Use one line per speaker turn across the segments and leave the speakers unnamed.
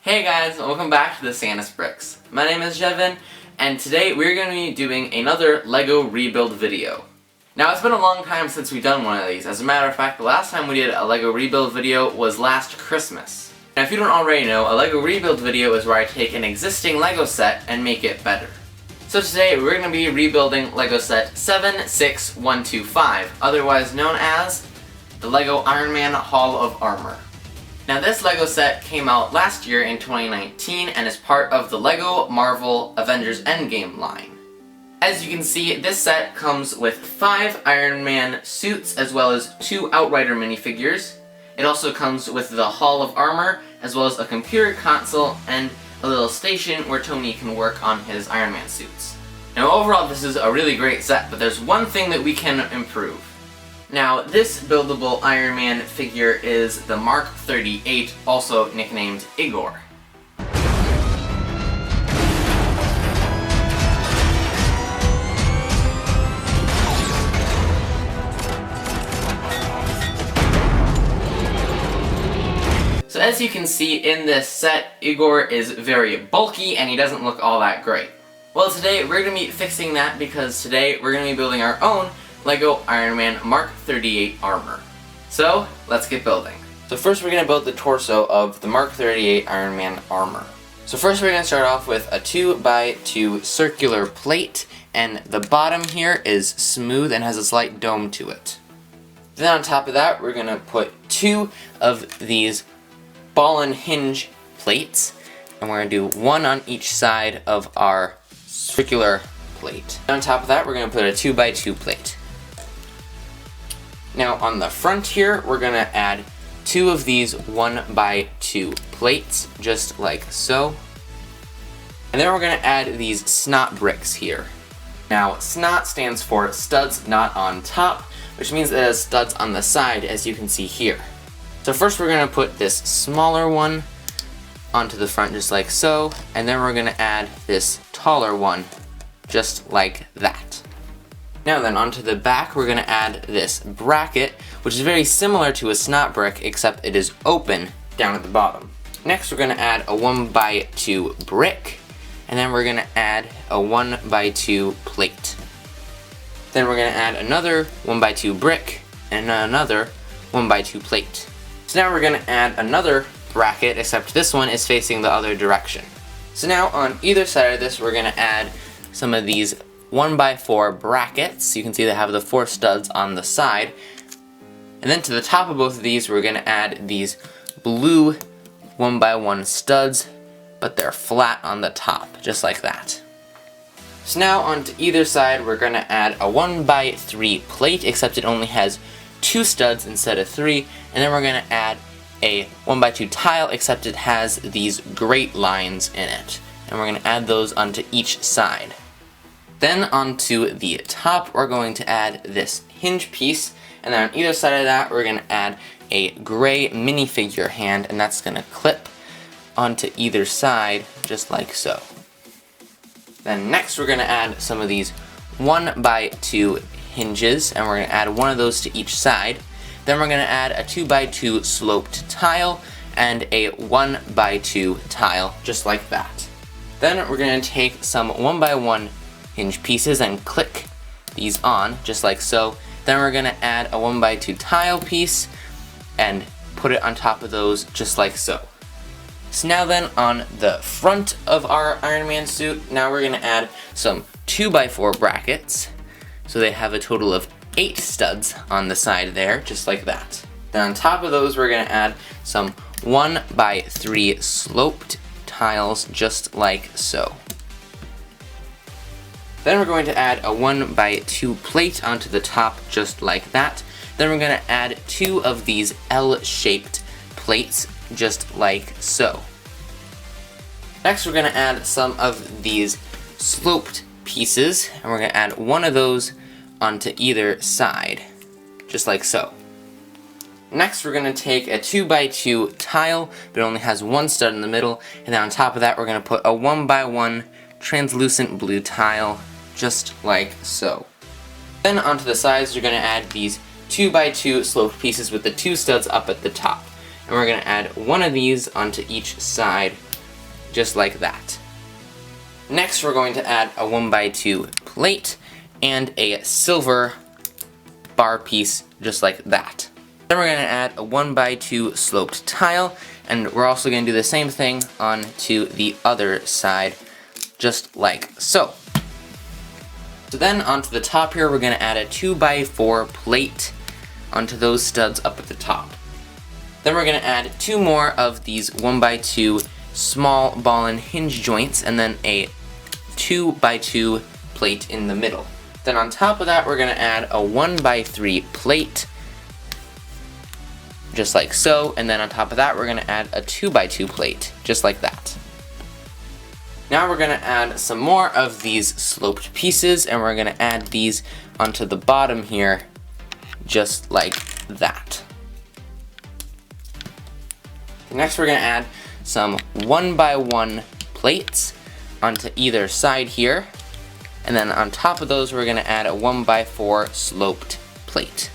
Hey guys, welcome back to the Santa's Bricks. My name is Jevin, and today we're going to be doing another LEGO rebuild video. Now it's been a long time since we've done one of these. As a matter of fact, the last time we did a LEGO rebuild video was last Christmas. Now if you don't already know, a LEGO rebuild video is where I take an existing LEGO set and make it better. So today we're going to be rebuilding LEGO set 76125, otherwise known as the LEGO Iron Man Hall of Armor. Now this LEGO set came out last year in 2019 and is part of the LEGO Marvel Avengers Endgame line. As you can see, this set comes with 5 Iron Man suits as well as 2 Outrider minifigures. It also comes with the Hall of Armor as well as a computer console and a little station where Tony can work on his Iron Man suits. Now overall this is a really great set, but there's one thing that we can improve. Now, this buildable Iron Man figure is the Mark 38, also nicknamed Igor. So as you can see in this set, Igor is very bulky and he doesn't look all that great. Well, today we're going to be fixing that because today we're going to be building our own LEGO Iron Man Mark 38 armor. So, let's get building. So first we're going to build the torso of the Mark 38 Iron Man armor. So first we're going to start off with a 2x2 circular plate, and the bottom here is smooth and has a slight dome to it. Then on top of that we're going to put 2 of these ball and hinge plates, and we're going to do 1 on each side of our circular plate. And on top of that we're going to put a 2x2 plate. Now on the front here, we're going to add 2 of these 1x2 plates, just like so. And then we're going to add these snot bricks here. Now, snot stands for studs not on top, which means it has studs on the side, as you can see here. So first we're going to put this smaller one onto the front, just like so, and then we're going to add this taller one, just like that. Now then, onto the back, we're going to add this bracket, which is very similar to a snot brick, except it is open down at the bottom. Next, we're going to add a 1x2 brick, and then we're going to add a 1x2 plate. Then we're going to add another 1x2 brick, and another 1x2 plate. So now we're going to add another bracket, except this one is facing the other direction. So now, on either side of this, we're going to add some of these 1x4 brackets. You can see they have the 4 studs on the side. And then to the top of both of these we're going to add these blue 1x1 studs, but they're flat on the top, just like that. So now onto either side we're going to add a 1x3 plate, except it only has 2 studs instead of 3, and then we're going to add a 1x2 tile, except it has these grate lines in it. And we're going to add those onto each side. Then onto the top we're going to add this hinge piece, and then on either side of that we're going to add a gray minifigure hand, and that's going to clip onto either side just like so. Then next we're going to add some of these 1x2 hinges, and we're going to add one of those to each side. Then we're going to add a 2x2 sloped tile and a 1x2 tile just like that. Then we're going to take some 1x1 hinge pieces and click these on just like so. Then we're going to add a 1x2 tile piece and put it on top of those just like so. So now then, on the front of our Iron Man suit, now we're going to add some 2x4 brackets. So they have a total of 8 studs on the side there, just like that. Then on top of those we're going to add some 1x3 sloped tiles just like so. Then we're going to add a 1x2 plate onto the top just like that. Then we're going to add 2 of these L-shaped plates just like so. Next we're going to add some of these sloped pieces, and we're going to add one of those onto either side just like so. Next we're going to take a 2x2 tile, but it only has 1 stud in the middle, and then on top of that we're going to put a 1x1 translucent blue tile just like so. Then onto the sides you're going to add these 2x2 sloped pieces with the 2 studs up at the top. And we're going to add one of these onto each side just like that. Next, we're going to add a 1x2 plate and a silver bar piece, just like that. Then we're going to add a 1x2 sloped tile, and we're also going to do the same thing onto the other side, just like so. So then onto the top here, we're going to add a 2x4 plate onto those studs up at the top. Then we're going to add 2 more of these 1x2 small ball and hinge joints, and then a 2x2 plate in the middle. Then on top of that, we're going to add a 1x3 plate, just like so, and then on top of that, we're going to add a 2x2 plate, just like that. Now we're going to add some more of these sloped pieces, and we're going to add these onto the bottom here, just like that. Next, we're going to add some 1x1 plates onto either side here, and then on top of those, we're going to add a 1x4 sloped plate.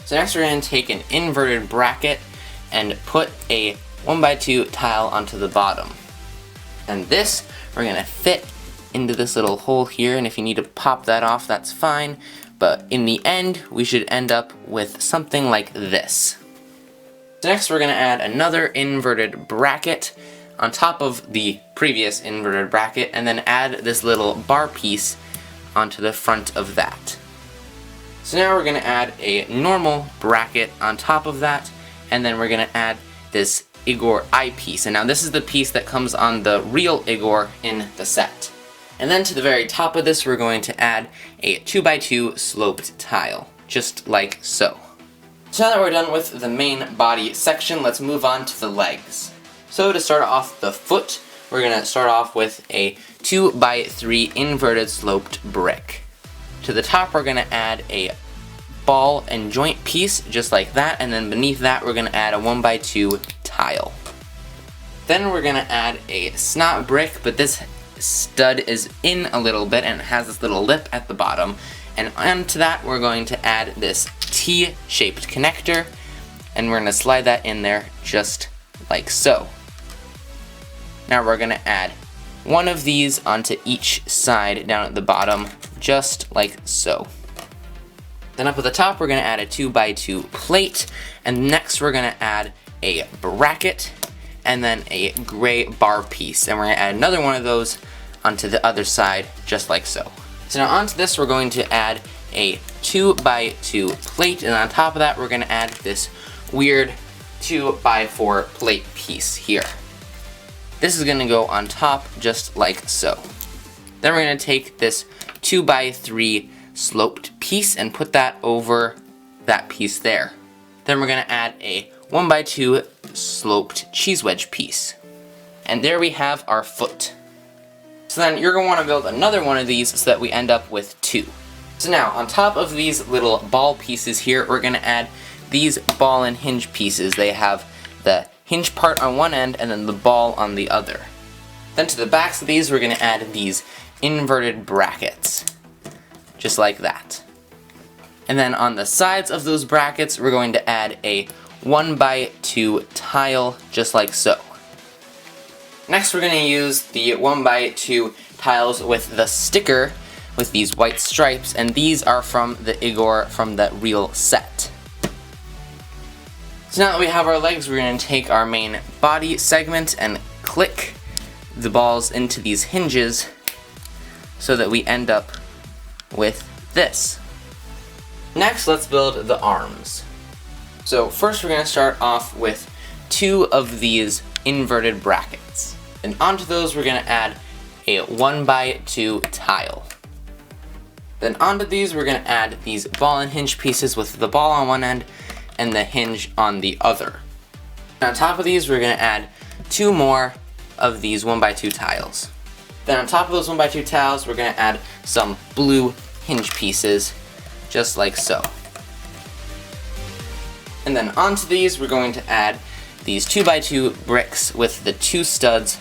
So next, we're going to take an inverted bracket and put a 1x2 tile onto the bottom. And this, we're going to fit into this little hole here, and if you need to pop that off, that's fine. But in the end, we should end up with something like this. So next, we're going to add another inverted bracket on top of the previous inverted bracket, and then add this little bar piece onto the front of that. So now we're going to add a normal bracket on top of that, and then we're going to add this Igor eyepiece. And now this is the piece that comes on the real Igor in the set. And then to the very top of this, we're going to add a 2x2 sloped tile, just like so. So now that we're done with the main body section, let's move on to the legs. So to start off the foot, we're going to start off with a 2x3 inverted sloped brick. To the top, we're going to add a ball and joint piece, just like that, and then beneath that, we're going to add a 1x2 tile. Then we're going to add a snot brick, but this stud is in a little bit and it has this little lip at the bottom. And onto that, we're going to add this T-shaped connector, and we're going to slide that in there just like so. Now we're going to add one of these onto each side down at the bottom, just like so. Then up at the top, we're going to add a 2x2 plate, and next we're going to add a bracket, and then a gray bar piece, and we're going to add another one of those onto the other side, just like so. So now onto this, we're going to add a 2x2 plate, and on top of that, we're going to add this weird 2x4 plate piece here. This is going to go on top, just like so. Then we're going to take this 2x3 sloped piece and put that over that piece there. Then we're going to add a 1x2 sloped cheese wedge piece. And there we have our foot. So then you're going to want to build another one of these so that we end up with 2. So now, on top of these little ball pieces here, we're going to add these ball and hinge pieces. They have the hinge part on one end and then the ball on the other. Then to the backs of these, we're going to add these inverted brackets, just like that. And then on the sides of those brackets, we're going to add a 1x2 tile, just like so. Next, we're going to use the 1x2 tiles with the sticker with these white stripes, and these are from the Igor from the real set. So now that we have our legs, we're going to take our main body segment and click the balls into these hinges so that we end up with this. Next, let's build the arms. So first, we're going to start off with 2 of these inverted brackets. And onto those, we're going to add a 1x2 tile. Then onto these, we're going to add these ball and hinge pieces with the ball on one end and the hinge on the other. And on top of these, we're going to add 2 more of these 1x2 tiles. Then on top of those 1x2 tiles, we're going to add some blue hinge pieces, just like so. And then onto these, we're going to add these 2x2 bricks with the 2 studs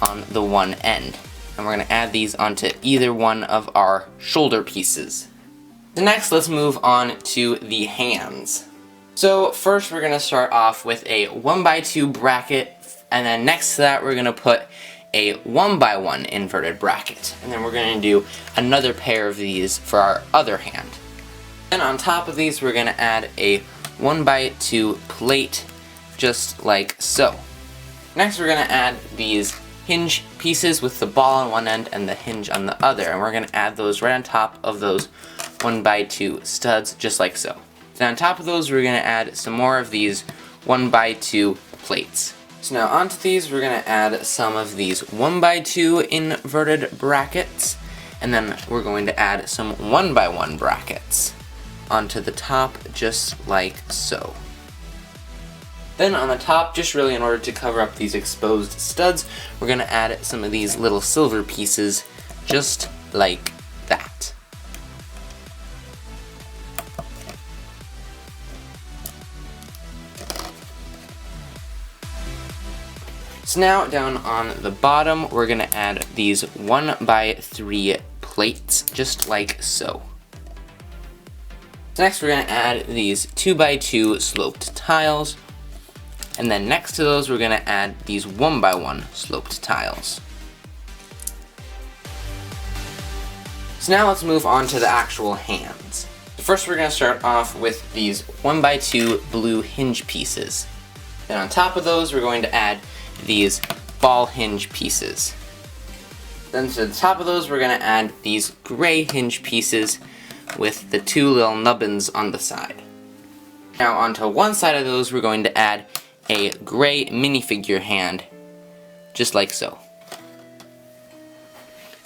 on the one end. And we're going to add these onto either one of our shoulder pieces. Next, let's move on to the hands. So first, we're going to start off with a 1x2 bracket And then next to that, we're going to put a 1x1 inverted bracket. And then we're going to do another pair of these for our other hand. And on top of these, we're going to add a 1x2 plate, just like so. Next, we're going to add these hinge pieces with the ball on one end and the hinge on the other. And we're going to add those right on top of those 1x2 studs, just like so. Then on top of those, we're going to add some more of these 1x2 plates. So now onto these, we're going to add some of these 1x2 inverted brackets, and then we're going to add some 1x1 brackets onto the top, just like so. Then on the top, just really in order to cover up these exposed studs, we're going to add some of these little silver pieces, just like that. So now down on the bottom, we're going to add these 1x3 plates, just like so. So next we're going to add these 2x2 sloped tiles, and then next to those we're going to add these 1x1 sloped tiles. So now let's move on to the actual hands. First we're going to start off with these 1x2 blue hinge pieces. Then on top of those we're going to add these ball hinge pieces. Then to the top of those we're going to add these gray hinge pieces with the two little nubbins on the side. Now onto one side of those we're going to add a gray minifigure hand, just like so.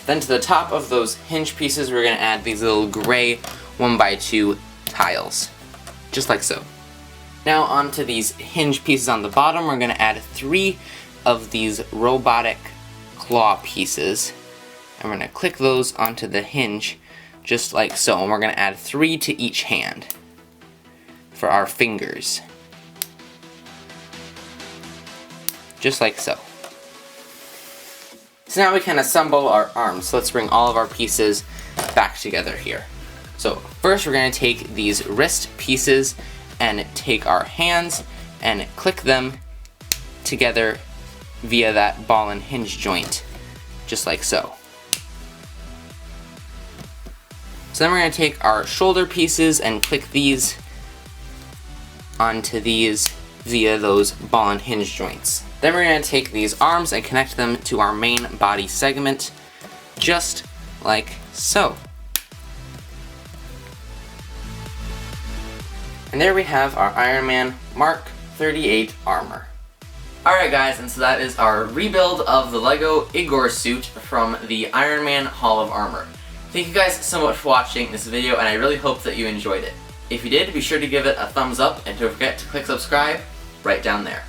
Then to the top of those hinge pieces we're going to add these little gray 1x2 tiles, just like so. Now onto these hinge pieces on the bottom, we're going to add 3 of these robotic claw pieces, and we're going to click those onto the hinge just like so, and we're going to add 3 to each hand for our fingers, just like so. So now we can assemble our arms. So let's bring all of our pieces back together here. So first we're going to take these wrist pieces and take our hands and click them together via that ball and hinge joint, just like so. So then we're going to take our shoulder pieces and click these onto these via those ball and hinge joints. Then we're going to take these arms and connect them to our main body segment, just like so. And there we have our Iron Man Mark 38 armor. Alright guys, and so that is our rebuild of the LEGO Igor suit from the Iron Man Hall of Armor. Thank you guys so much for watching this video, and I really hope that you enjoyed it. If you did, be sure to give it a thumbs up, and don't forget to click subscribe right down there.